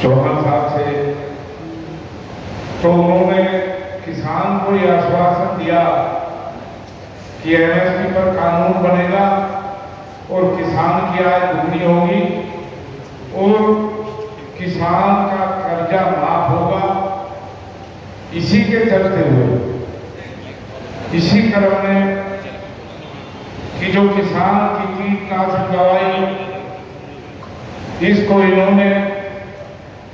चौहान साहब से, तो उन्होंने किसान को यह आश्वासन दिया कि एमएसपी पर कानून बनेगा और किसान की आय दुगनी होगी और किसान का कर्जा माफ होगा। इसी के चलते हुए इसी क्रम में कि जो किसान की कीटनाशक दवाई इसको इन्होंने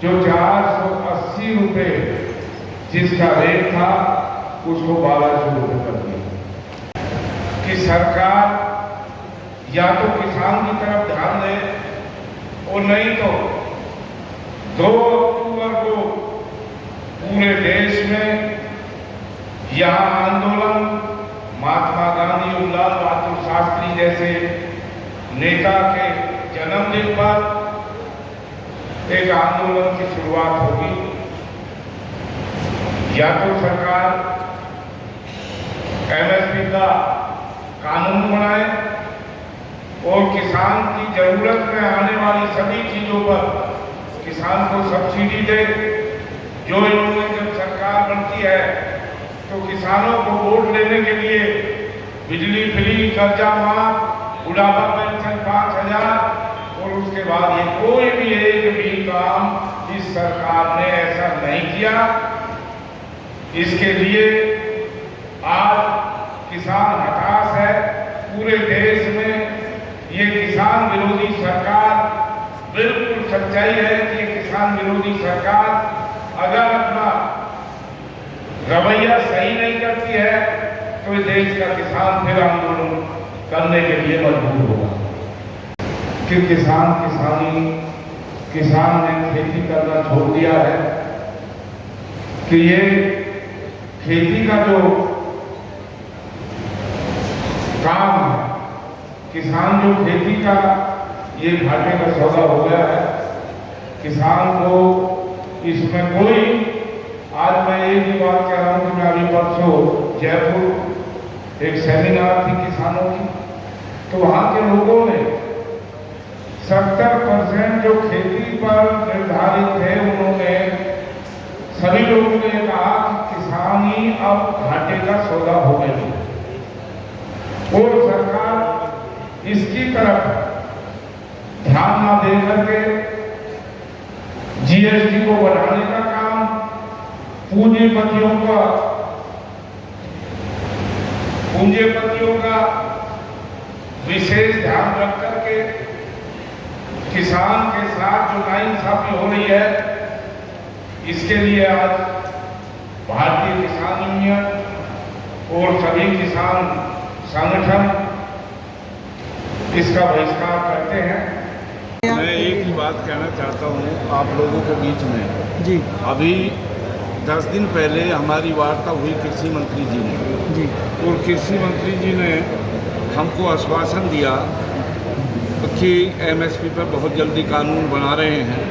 जो 480 रुपये जिसका रेट था उसको 1200 रुपये कर दिया कि सरकार या तो किसान की तरफ ध्यान दे और नहीं तो 2 अक्टूबर को पूरे देश में यह आंदोलन महात्मा गांधी और लाल बहादुर शास्त्री जैसे नेता के जन्मदिन पर एक आंदोलन की शुरुआत होगी। या तो सरकार एमएसपी का कानून बनाए और किसान की जरूरत में आने वाली सभी चीजों पर किसान को सब्सिडी दे। जो इन्होंने जब सरकार बनती है तो किसानों को वोट लेने के लिए बिजली फ्री, कर्जा माफ, बुढ़ापा पेंशन 5000 और उसके बाद ये कोई भी एक भी काम इस सरकार ने ऐसा नहीं किया। इसके लिए आज किसान हताश है। पूरे देश में ये किसान विरोधी सरकार, बिल्कुल सच्चाई है कि ये किसान विरोधी सरकार अगर अपना रवैया सही नहीं करती है तो इस देश का किसान फिर आंदोलन करने के लिए मजबूर होगा। कि किसान ने खेती करना छोड़ दिया है, कि ये खेती का जो काम है, किसान जो खेती का ये घाटे का सौदा हो गया है। किसान को इसमें कोई, आज मैं एक ही बात कह रहा हूँ कि मैं अभी परसों जयपुर एक सेमिनार थी किसानों की, तो वहाँ के लोगों ने 70% जो खेती पर निर्धारित थे उन्होंने सभी लोगों ने कहा कि किसान ही अब घाटे का सौदा हो गई और सरकार इसकी तरफ ध्यान न दे करके जीएसटी को बढ़ाने का काम, पूंजीपतियों का विशेष ध्यान रख करके किसान के साथ जो नाइंसाफी हो रही है, इसके लिए आज भारतीय किसान यूनियन और सभी किसान संगठन इसका बहिष्कार करते हैं। मैं एक ही बात कहना चाहता हूँ आप लोगों के बीच में जी। अभी 10 दिन पहले हमारी वार्ता हुई कृषि मंत्री जी ने जी, और कृषि मंत्री जी ने हमको आश्वासन दिया कि एमएसपी पर बहुत जल्दी कानून बना रहे हैं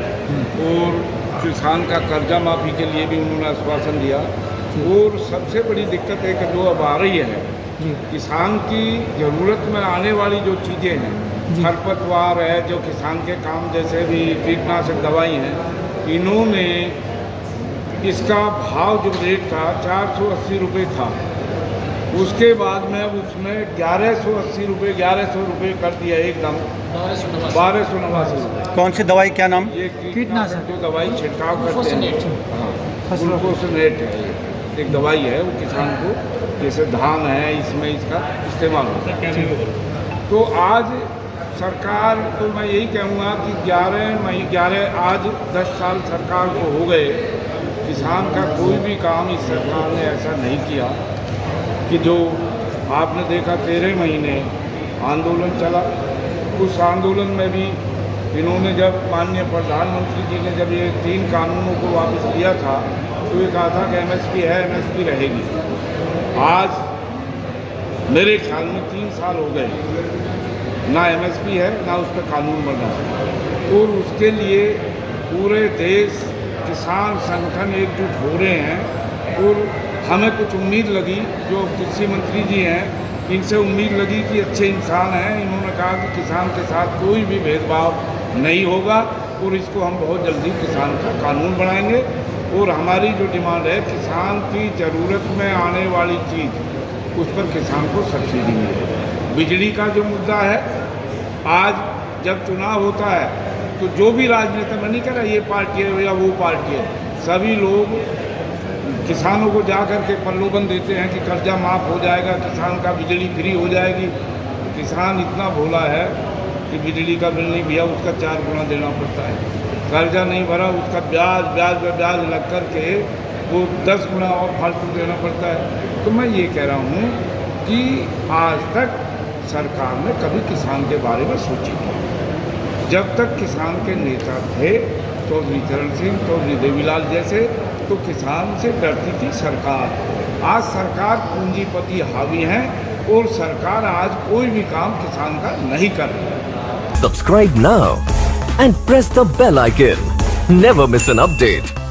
और किसान का कर्जा माफ़ी के लिए भी उन्होंने आश्वासन दिया। और सबसे बड़ी दिक्कत एक जो अब आ रही है, किसान की ज़रूरत में आने वाली जो चीज़ें हैं, खरपतवार है, जो किसान के काम जैसे भी कीटनाशक दवाई हैं, इन्होंने इसका भाव जो रेट था 480 रुपये था, उसके बाद में उसमें 1180 रुपये 1100 रुपये कर दिया एकदम 1289 रुपये। कौन सी दवाई, क्या नाम? ये कीटनाशक जो दवाई छिड़काव करते हैं, ग्लूकोसिनेट है, ये एक दवाई है, वो किसान को जैसे धान है इसमें इसका इस्तेमाल होता है। तो आज सरकार, तो मैं यही कहूँगा कि 11 आज 10 साल सरकार को हो गए, किसान का कोई भी काम इस सरकार ने ऐसा नहीं किया कि जो आपने देखा 13 महीने आंदोलन चला। उस आंदोलन में भी इन्होंने जब माननीय प्रधानमंत्री जी ने जब ये 3 कानूनों को वापस लिया था तो ये कहा था कि एमएसपी है, एमएसपी रहेगी। आज मेरे ख्याल में 3 साल हो गए, ना एमएसपी है ना उस पर कानून बना है और उसके लिए पूरे देश किसान संगठन एकजुट हो रहे हैं। और हमें कुछ उम्मीद लगी, जो कृषि मंत्री जी हैं इनसे उम्मीद लगी कि अच्छे इंसान हैं, इन्होंने कहा कि किसान के साथ कोई भी भेदभाव नहीं होगा और इसको हम बहुत जल्दी किसान का कानून बनाएंगे। और हमारी जो डिमांड है, किसान की ज़रूरत में आने वाली चीज़ उस पर किसान को सब्सिडी मिले। बिजली का जो मुद्दा है, आज जब चुनाव होता है तो जो भी राजनेता, मैं नहीं कह रहा ये पार्टी है या वो पार्टी है, सभी लोग किसानों को जा कर के प्रलोभन देते हैं कि कर्जा माफ़ हो जाएगा, किसान का बिजली फ्री हो जाएगी। किसान इतना भोला है कि बिजली का बिल नहीं भैया, उसका 4 गुना देना पड़ता है। कर्जा नहीं भरा, उसका ब्याज ब्याज पर ब्याज लग कर के वो 10 गुना और फालतू देना पड़ता है। तो मैं ये कह रहा हूँ कि आज तक सरकार ने कभी किसान के बारे में सोची नहीं। जब तक किसान के नेता थे चौधरी चरण सिंह, चौधरी देवीलाल जैसे, तो किसान से डरती थी सरकार। आज सरकार पूंजीपति हावी हैं और सरकार आज कोई भी काम किसान का नहीं कर रही है। Subscribe now and press the bell icon. Never miss an update.